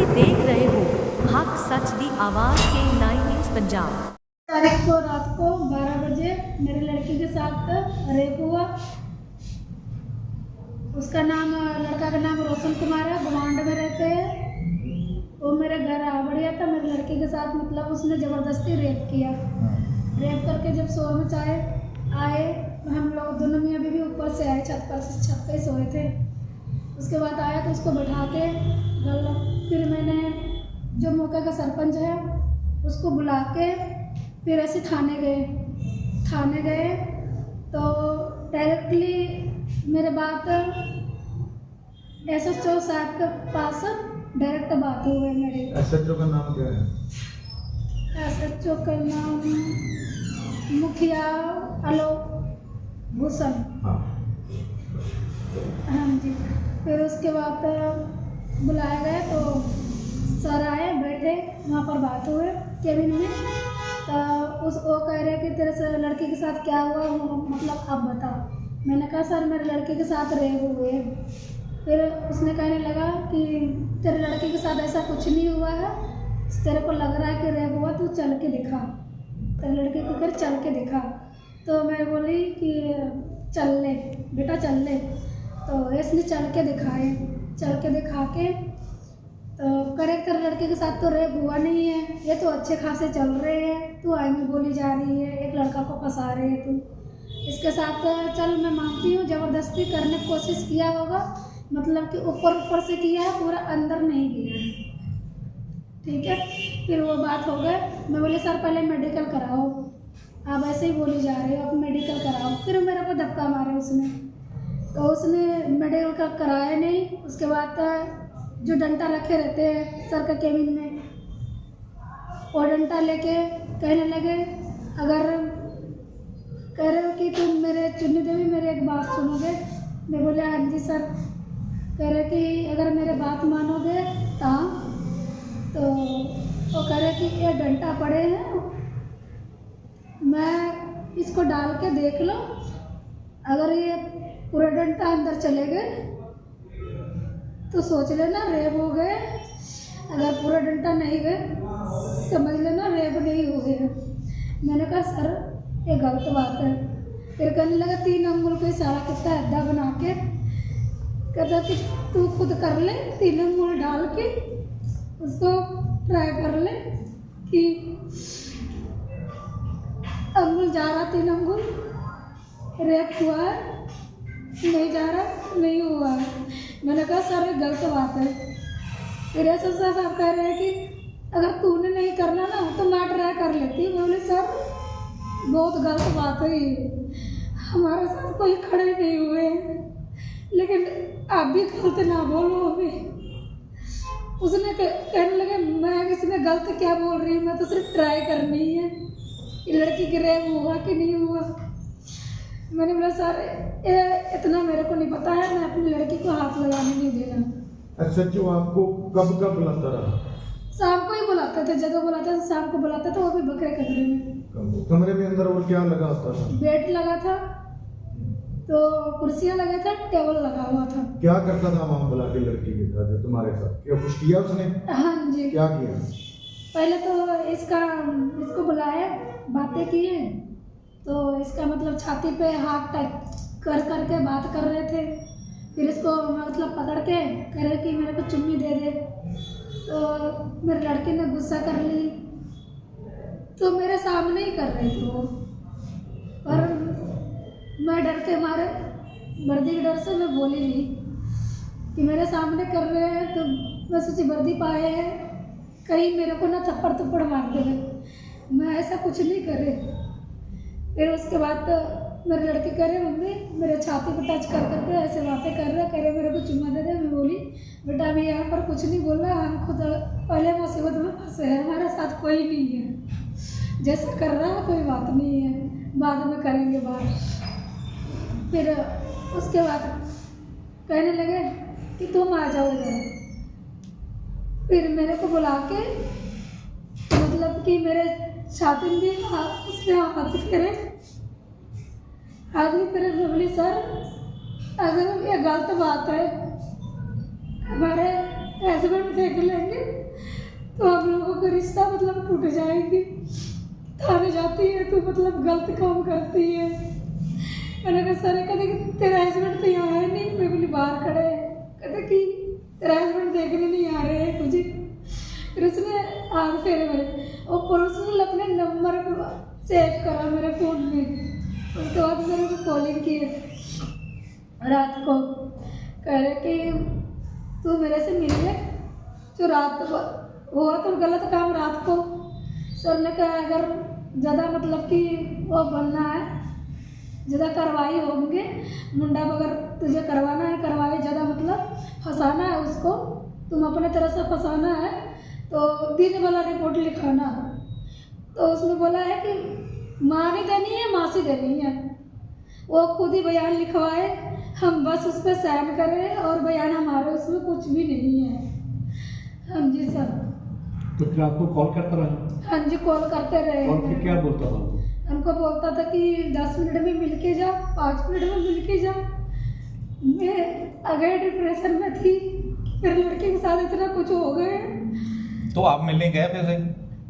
ਤੁਸੀਂ ਦੇਖ ਰਹੇ ਹੋ ਹੱਕ ਸੱਚ ਦੀ ਆਵਾਜ਼ के 9 न्यूज़ पंजाब। तारीख को रात को 12 बजे मेरे लड़की के साथ रेप हुआ। उसका नाम, लड़का का नाम रोशन कुमार है, भवांड में रहते हैं। वो मेरे घर आ बढ़िया था, मेरे लड़की के साथ मतलब उसने ज़बरदस्ती रेप किया। रेप करके जब सो में चाहे आए, हम लोग दोनों मियाँ बीवी ऊपर से आए, छत पे सोए थे। उसके बाद आया तो उसको बैठा के फिर मैंने जो मौके का सरपंच है उसको बुला के फिर ऐसे थाने गए तो डायरेक्टली मेरे बात SHO साहब के पास डायरेक्ट बात हुई मेरी। SHO का नाम क्या है? SHO का नाम मुखिया आलोक भूषण। हाँ जी। फिर उसके बाद बुलाए गए तो सर आए, बैठे, वहाँ पर बात हुए केबिन में। तो वो कह रहे कि तेरे से लड़की के साथ क्या हुआ, मतलब अब बता। मैंने कहा सर मेरे लड़की के साथ रेप हुए। फिर उसने कहने लगा कि तेरे लड़की के साथ ऐसा कुछ नहीं हुआ है, तेरे को लग रहा है कि रेप हुआ, तू चल के दिखा, तेरे लड़की को कर चल के दिखा। तो मैं बोली कि चल ले बेटा चल ले। तो इसने चल के दिखा के तो करे तेरे लड़के के साथ तो रेप हुआ नहीं है, ये तो अच्छे खासे चल रहे हैं, तू आईने बोली जा रही है, एक लड़का को फंसा रहे है तू इसके साथ। चल मैं मानती हूँ ज़बरदस्ती करने की कोशिश किया होगा, मतलब कि ऊपर से किया है, पूरा अंदर नहीं किया है, ठीक है। फिर वो बात हो गए। मैं बोली सर पहले मेडिकल कराओ, आप ऐसे ही बोली जा रहे हो, आप मेडिकल कराओ। फिर मेरे को धक्का मारे उसने, तो उसने मेडिकल कराया नहीं। उसके बाद जो डंडा रखे रहते हैं सर का केबिन में, वो डंडा लेके कहने लगे, अगर कह रहे हो कि तुम मेरे चुन्नी देवी मेरी एक बात सुनोगे। मैं बोले हाँ जी सर। कह रहे कि अगर मेरे बात मानोगे तो वो कह रहे कि ये डंडा पड़े हैं, मैं इसको डाल के देख लो, अगर ये पूरा डंडा अंदर चले गए तो सोच लेना रेप हो गए, अगर पूरा डंडा नहीं गए समझ लेना रेप नहीं हो गया। मैंने कहा सर ये गलत बात है। फिर कहने लगा 3 अंगुल को इशारा करता है अड्डा बना के, कहता कि तू खुद कर ले, 3 अंगुल डाल के उसको ट्राई कर ले कि अंगुल जा रहा, 3 अंगुल रेप हुआ है, नहीं जा रहा, नहीं हुआ है। मैंने कहा सर ये गलत बात है। फिर ऐसा साहब कह रहे हैं कि अगर तूने नहीं करना ना तो मैं ट्राई कर लेती। मैं बोली सर बहुत गलत बात है, हमारे साथ कोई खड़े नहीं हुए, लेकिन आप भी गलत ना बोलो हमें। उसने कहने लगे मैं किसी में गलत क्या बोल रही हूँ, मैं तो सिर्फ ट्राई करनी है कि लड़की की रेप हुआ कि नहीं हुआ। मैंने बोला सर इतना मेरे को नहीं पता है, मैं अपनी लड़की को हाथ लगाने नहीं देना। SHO आपको कब बुलाता रहा? शाम को ही बुलाते थे, जगह बुलाते थे, शाम को बुलाता था, वो भी बकरे कमरे में। कमरे में अंदर और क्या लगा होता था? बेड लगा था, तो कुर्सियाँ लगा था, टेबल लगा हुआ था। क्या करता था वहाँ बुला के लड़की के साथ तुम्हारे साथ? क्या कुछ किया उसने? हाँ जी। क्या किया? पहले तो इसको बुलाया, बातें किए, तो इसका मतलब छाती पे हाथ टच करके बात कर रहे थे। फिर इसको मतलब पकड़ के कह रहे कि मेरे को चुन्नी दे दे, तो मेरे लड़के ने गुस्सा कर ली, तो मेरे सामने ही कर रहे थे वो। पर मैं डर के मारे, वर्दी के डर से मैं बोली नहीं कि मेरे सामने कर रहे हैं, तो मैं सोची वर्दी पाए हैं कहीं मेरे को ना थप्पड़ मार देंगे, मैं ऐसा कुछ नहीं करे। फिर उसके बाद मेरे लड़के कह रहे मम्मी मेरे छाती पर टच करके ऐसे बातें कर रहे, कह रहे मेरे को चुम्मा दे दे। मैं बोली बेटा अभी यहाँ पर कुछ नहीं बोल रहा, हम खुद पहले मुसीबत में फंसे हैं, हमारे साथ कोई नहीं है, जैसा कर रहा है कोई बात नहीं है, बाद में करेंगे बात। फिर उसके बाद कहने लगे कि तुम आ जाओ इधर। फिर मेरे को बुला के मतलब कि मेरे छाती में भी उसने हाथ फेरे, आदमी फिर बोली सर अगर ये गलत बात है, हमारे हस्बैंड देख लेंगे रिश्ता मतलब टूट जाएगी। थाने जाती है तो मतलब गलत काम करती है। मैंने कहा सर, कहते कि तेरा हस्बैंड तो यहाँ है नहीं। मैं बोली बाहर खड़े है। कहते कि तेरा हस्बैंड देखने नहीं आ रहे हैं तुझे। फिर उसने हाथ फेरे मेरे और पुलिस ने अपने नंबर सेव करा मेरे फ़ोन में। उसके बाद मेरे को कॉलिंग की रात को, कह रहे कि तू मेरे से मिल ले, जो रात को हुआ तो गलत काम रात को। सर ने कहा अगर ज़्यादा मतलब कि वो बनना है, ज़्यादा कार्रवाई होंगे, मुंडा अगर तुझे करवाना है कार्रवाई, ज़्यादा मतलब फंसाना है उसको, तुम अपने तरह से फंसाना है तो दिन वाला रिपोर्ट लिखाना। तो उसने बोला है कि माँ नहीं देनी है, मासी देनी है। वो खुद ही बयान लिखवाए, हम बस उस पर साइन करें और बयान हमारे उसमें कुछ भी नहीं है। हाँ जी सर। तो फिर आपको कॉल करता रहा? हाँ जी, कॉल करते रहे। और फिर क्या बोलता था? हमको बोलता था कि 10 मिनट में मिल के जा, 5 मिनट में मिल के जा। मैं अगर डिप्रेशन में थी, फिर लड़के के साथ इतना कुछ हो गए। तो आप मिलने गए फिर से?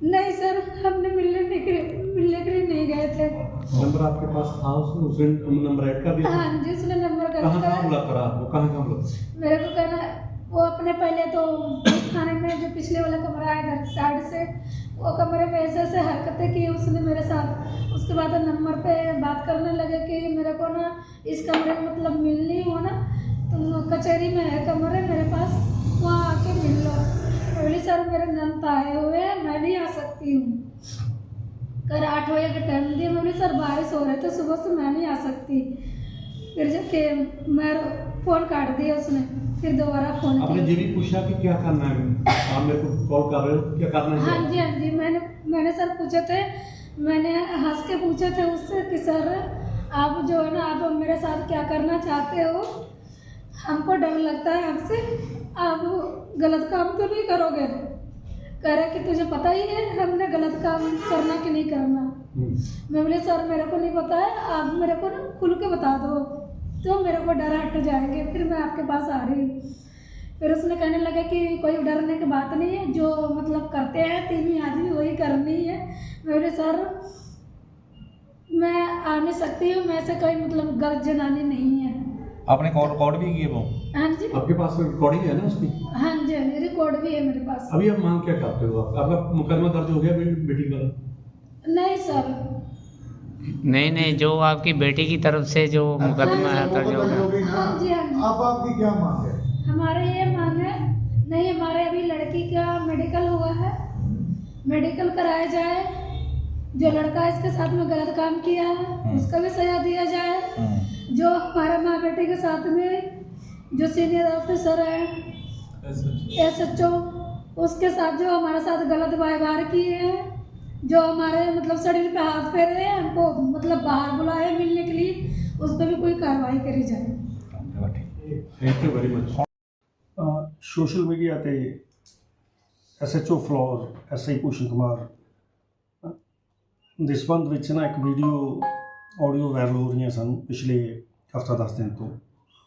नहीं सर, हमने मिलने के लिए नहीं गए थे। नंबर आपके पास था? उसने नंबर ऐड कर दिया? हाँ जी, उसने नंबर कर कहाँ दिया। बुलाता रहा आपको? कहाँ बुलाता? मेरे को कहना, वो अपने पहले तो थाने में जो पिछले वाला कमरा है इधर साइड से, वो कमरे में ऐसे ऐसे हरकतें की उसने मेरे साथ। उसके बाद नंबर पे बात करने लगे कि मेरे को ना इस कमरे में मतलब मिलनी हो ना, तुम कचहरी में है कमरे मेरे पास, वहाँ आके मिल लो। बोली सर मेरे नंद आए हुए हैं, मैं नहीं आ सकती हूँ। कल 8 बजे का टाइम दिया। मैं बोली सर बारिश हो रही तो सुबह से मैं नहीं आ सकती। फिर जाके मैं फ़ोन काट दिया उसने, फिर दोबारा फ़ोन आपने किया। ये भी पूछा कि क्या करना है? आप मेरे को कॉल कर रहे हो, क्या करना है? हाँ जी, मैंने सर पूछे थे, मैंने हंस के पूछे थे उससे कि सर आप जो है ना, आप मेरे साथ क्या करना चाहते हो? हमको डर लगता है आपसे, आप गलत काम तो नहीं करोगे? कह रहा कि तुझे पता ही है हमने गलत काम करना कि नहीं करना। मैं बोले सर मेरे को नहीं पता है, आप मेरे को ना खुल के बता दो तो मेरे को डर हट जाएंगे, फिर मैं आपके पास आ रही हूँ। फिर उसने कहने लगा कि कोई डरने की बात नहीं है, जो मतलब करते हैं 3 आदमी वही करनी है। मैं बोले सर मैं आ नहीं सकती हूँ, मैं से कोई मतलब गलत जनानी नहीं है। आपने कॉल रिकॉर्ड भी किए वो? हाँ जी, आपके पास रिकॉर्डिंग है ना उसकी? हाँ जी, रिकॉर्ड भी है मेरे पास। अभी आप मांग क्या करते हो? आपका मुकदमा दर्ज हो गया बेटी का? नहीं सर, नहीं, जो आपकी बेटी की तरफ से जो मुकदमा है दर्ज हो गया। हाँ जी, हाँ जी। अब आपकी क्या मांग है? हमारे ये मांग है, नहीं हमारे अभी लड़की का मेडिकल हुआ है, मेडिकल कराया जाए। जो लड़का इसके साथ में गलत काम किया है उसका भी सजा दिया जाए। जो हमारे माँ बेटे के साथ में जो सीनियर ऑफिसर है SHO, उसके साथ जो हमारे साथ गलत व्यवहार किए हैं, जो हमारे मतलब शरीर पे हाथ फेरे हैं, हमको मतलब बाहर बुलाए मिलने के लिए, उस पर भी कोई कार्रवाई करी जाए। Thank you very much. Social media ਤੇ SHO ਫਲੋਰ SI ਭੂਸ਼ਣ ਕੁਮਾਰ ਦੇ ਸੰਬੰਧ ਵਿੱਚ ਨਾ ਇੱਕ ਵੀਡੀਓ ਆਡੀਓ ਵਾਇਰਲ ਹੋ ਰਹੀਆਂ ਸਨ ਪਿਛਲੇ ਹਫ਼ਤਾ 10 ਦਿਨ ਤੋਂ।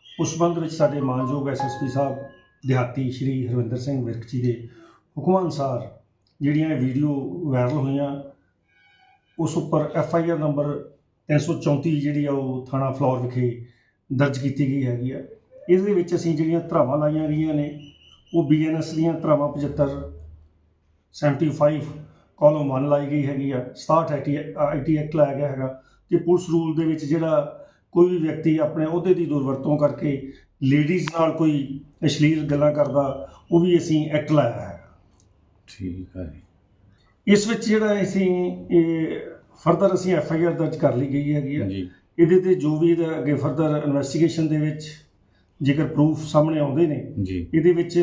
ਉਸ ਸੰਬੰਧ ਵਿੱਚ ਸਾਡੇ ਮਾਨਯੋਗ SSP ਸਾਹਿਬ ਦਿਹਾਤੀ ਸ਼੍ਰੀ ਹਰਵਿੰਦਰ ਸਿੰਘ ਵਿਰਕ ਜੀ ਦੇ ਹੁਕਮਾਂ ਅਨੁਸਾਰ ਜਿਹੜੀਆਂ ਇਹ ਵੀਡੀਓ ਵਾਇਰਲ ਹੋਈਆਂ, ਉਸ ਉੱਪਰ FIR ਨੰਬਰ 334 ਜਿਹੜੀ ਆ ਉਹ ਥਾਣਾ ਫਲੋਰ ਵਿਖੇ ਦਰਜ ਕੀਤੀ ਗਈ ਹੈਗੀ ਆ। ਇਸ ਦੇ ਵਿੱਚ ਅਸੀਂ ਜਿਹੜੀਆਂ ਧਾਰਾਵਾਂ ਲਾਈਆਂ ਗਈਆਂ ਨੇ ਉਹ BNS ਦੀਆਂ ਧਾਰਾਵਾਂ 75, 75 ਕਾਲਮ 1 ਲਾਈ ਗਈ ਹੈਗੀ ਆ, 67 IT ਐਕਟ ਲਾਇਆ ਗਿਆ ਹੈਗਾ ਕਿ ਪੁਲਿਸ ਰੂਲ ਦੇ ਵਿੱਚ ਜਿਹੜਾ ਕੋਈ ਵੀ ਵਿਅਕਤੀ ਆਪਣੇ ਅਹੁਦੇ ਦੀ ਦੁਰਵਰਤੋਂ ਕਰਕੇ ਲੇਡੀਜ਼ ਨਾਲ ਕੋਈ ਅਸ਼ਲੀਲ ਗੱਲਾਂ ਕਰਦਾ, ਉਹ ਵੀ ਅਸੀਂ ਐਕਟ ਲਾਇਆ ਹੈ। ਠੀਕ ਹੈ ਜੀ। ਇਸ ਵਿੱਚ ਜਿਹੜਾ ਅਸੀਂ ਫਰਦਰ ਅਸੀਂ FIR ਦਰਜ ਕਰ ਲਈ ਗਈ ਹੈਗੀ ਆ ਜੀ। ਇਹਦੇ ਤੇ ਜੋ ਵੀ ਇਹਦਾ ਅੱਗੇ ਫਰਦਰ ਇਨਵੈਸਟੀਗੇਸ਼ਨ ਦੇ ਵਿੱਚ ਜੇਕਰ ਪ੍ਰੂਫ ਸਾਹਮਣੇ ਆਉਂਦੇ ਨੇ ਜੀ। ਇਹਦੇ ਵਿੱਚ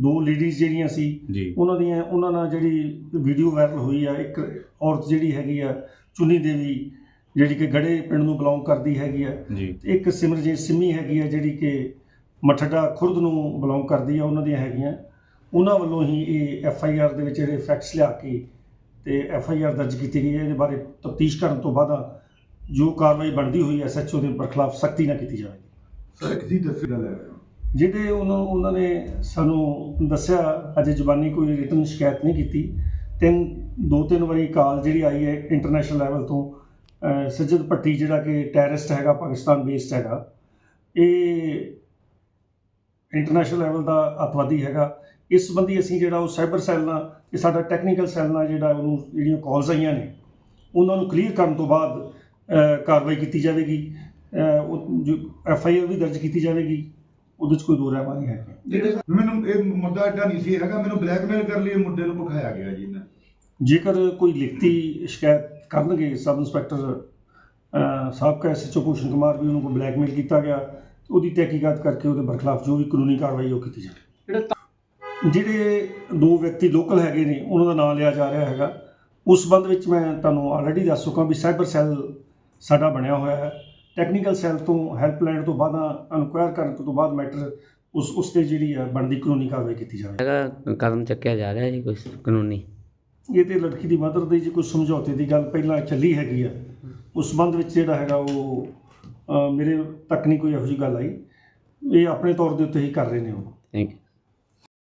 2 ਲੇਡੀਜ਼ ਜਿਹੜੀਆਂ ਸੀ ਜੀ। ਉਹਨਾਂ ਨਾਲ ਜਿਹੜੀ ਵੀਡੀਓ ਵਾਇਰਲ ਹੋਈ ਆ, ਇੱਕ ਔਰਤ ਜਿਹੜੀ ਹੈਗੀ ਆ ਚੁੰਨੀ ਦੇਵੀ ਜਿਹੜੀ ਕਿ ਗੜੇ ਪਿੰਡ ਨੂੰ ਬਿਲੋਂਗ ਕਰਦੀ ਹੈਗੀ ਆ, ਜੀ। ਤੇ ਇੱਕ ਸਿਮਰਜੀਤ ਸਿੰਮੀ ਹੈਗੀ ਆ ਜਿਹੜੀ ਕਿ ਮਠੜਾ ਖੁਰਦ ਨੂੰ ਬਿਲੋਂਗ ਕਰਦੀ ਆ, ਉਹਨਾਂ ਦੀਆਂ ਹੈਗੀਆਂ। ਉਹਨਾਂ ਵੱਲੋਂ ਹੀ ਇਹ FIR ਦੇ ਵਿੱਚ ਜਿਹੜੇ ਫੈਕਟਸ ਲਿਆ ਕੇ ਤੇ FIR ਦਰਜ ਕੀਤੀ ਗਈ ਹੈ। ਇਹਦੇ ਬਾਰੇ ਤਫਤੀਸ਼ ਕਰਨ ਤੋਂ ਬਾਅਦ ਜੋ ਕਾਰਵਾਈ ਬਣਦੀ ਹੋਈ SHO ਦੇ ਬਰਖਲਾਫ ਸਖਤੀ ਨਾਲ ਕੀਤੀ ਜਾਵੇਗੀ। ਸਰ ਕਿਹਦੀ ਤਸਵੀਰ ਲੈ ਰਹੇ ਹੋ? ਜਿਹੜੇ ਉਹਨਾਂ ਨੇ ਸਾਨੂੰ ਦੱਸਿਆ, ਅਜੇ ਜ਼ੁਬਾਨੀ ਕੋਈ ਰਿਟਨ ਸ਼ਿਕਾਇਤ ਨਹੀਂ ਕੀਤੀ, ਦੋ ਤਿੰਨ ਵਾਰੀ ਕਾਲ ਜਿਹੜੀ ਆਈ ਹੈ ਇੰਟਰਨੈਸ਼ਨਲ ਲੈਵਲ ਤੋਂ ਸੱਜਦ ਭੱਟੀ ਜਿਹੜਾ ਕਿ ਟੈਰਰਿਸਟ ਹੈਗਾ, ਪਾਕਿਸਤਾਨ ਬੇਸਡ ਹੈਗਾ, ਇਹ ਇੰਟਰਨੈਸ਼ਨਲ ਲੈਵਲ ਦਾ ਅੱਤਵਾਦੀ ਹੈਗਾ। ਇਸ ਸੰਬੰਧੀ ਅਸੀਂ ਜਿਹੜਾ ਉਹ ਸਾਈਬਰ ਸੈੱਲ ਨਾਲ ਤੇ ਸਾਡਾ ਟੈਕਨੀਕਲ ਸੈੱਲ ਨਾਲ ਜਿਹੜਾ ਉਹਨੂੰ ਜਿਹੜੀਆਂ ਕਾਲਸ ਆਈਆਂ ਨੇ ਉਹਨਾਂ ਨੂੰ ਕਲੀਅਰ ਕਰਨ ਤੋਂ ਬਾਅਦ ਕਾਰਵਾਈ ਕੀਤੀ ਜਾਵੇਗੀ। ਉਹ ਜੋ FIR ਵੀ ਦਰਜ ਕੀਤੀ ਜਾਵੇਗੀ, ਉਹਦੇ 'ਚ ਕੋਈ ਦੋ ਰਾਹ ਨਹੀਂ ਹੈ। ਮੈਨੂੰ ਇਹ ਮੁੱਦਾ ਐਡਾ ਨਹੀਂ ਸੀ ਹੈਗਾ, ਮੈਨੂੰ ਬਲੈਕਮੇਲ ਕਰਨ ਲਈ ਮੁੱਦੇ ਨੂੰ ਵਿਖਾਇਆ ਗਿਆ ਜੀ ਇਹਨਾਂ। ਜੇਕਰ ਕੋਈ ਲਿਖਤੀ ਸ਼ਿਕਾਇਤ ਕਰਨਗੇ ਸਬ ਇੰਸਪੈਕਟਰ ਸਾਬਕਾ SHO ਭੂਸ਼ਣ ਕੁਮਾਰ ਵੀ ਉਹਨੂੰ ਕੋਈ ਬਲੈਕਮੇਲ ਕੀਤਾ ਗਿਆ, ਉਹਦੀ ਤਹਿਕੀਕਾਤ ਕਰਕੇ ਉਹਦੇ ਬਰਖਲਾਫ ਜੋ ਵੀ ਕਾਨੂੰਨੀ ਕਾਰਵਾਈ ਉਹ ਕੀਤੀ ਜਾਵੇ। ਜਿਹੜੇ ਦੋ ਵਿਅਕਤੀ ਲੋਕਲ ਹੈਗੇ ਨੇ ਉਹਨਾਂ ਦਾ ਨਾਮ ਲਿਆ ਜਾ ਰਿਹਾ ਹੈਗਾ, ਉਸ ਸੰਬੰਧ ਵਿੱਚ ਮੈਂ ਤੁਹਾਨੂੰ ਆਲਰੇਡੀ ਦੱਸ ਚੁੱਕਾ ਵੀ ਸਾਈਬਰ ਸੈੱਲ ਸਾਡਾ ਬਣਿਆ ਹੋਇਆ ਹੈ। ਟੈਕਨੀਕਲ ਸੈੱਲ ਤੋਂ ਹੈਲਪਲਾਈਨ ਤੋਂ ਬਾਅਦ ਇਨਕੁਆਇਰ ਕਰਨ ਤੋਂ ਬਾਅਦ ਮੈਟਰ ਉਸ 'ਤੇ ਜਿਹੜੀ ਹੈ ਬਣਦੀ ਕਾਨੂੰਨੀ ਕਾਰਵਾਈ ਕੀਤੀ ਜਾਵੇ। ਕਦਮ ਚੱਕਿਆ ਜਾ ਰਿਹਾ ਜੀ ਕੋਈ ਕਾਨੂੰਨੀ? ਇਹ ਤਾਂ ਲੜਕੀ ਦੀ ਮਦਰ ਦੀ ਜੇ ਕੋਈ ਸਮਝੌਤੇ ਦੀ ਗੱਲ ਪਹਿਲਾਂ ਚੱਲੀ ਹੈਗੀ ਆ, ਉਸ ਸੰਬੰਧ ਵਿੱਚ ਜਿਹੜਾ ਹੈਗਾ ਉਹ ਮੇਰੇ ਤੱਕ ਨਹੀਂ ਕੋਈ ਇਹੋ ਜਿਹੀ ਗੱਲ ਆਈ। ਇਹ ਆਪਣੇ ਤੌਰ ਦੇ ਉੱਤੇ ਹੀ ਕਰ ਰਹੇ ਨੇ ਉਹ। Thank you.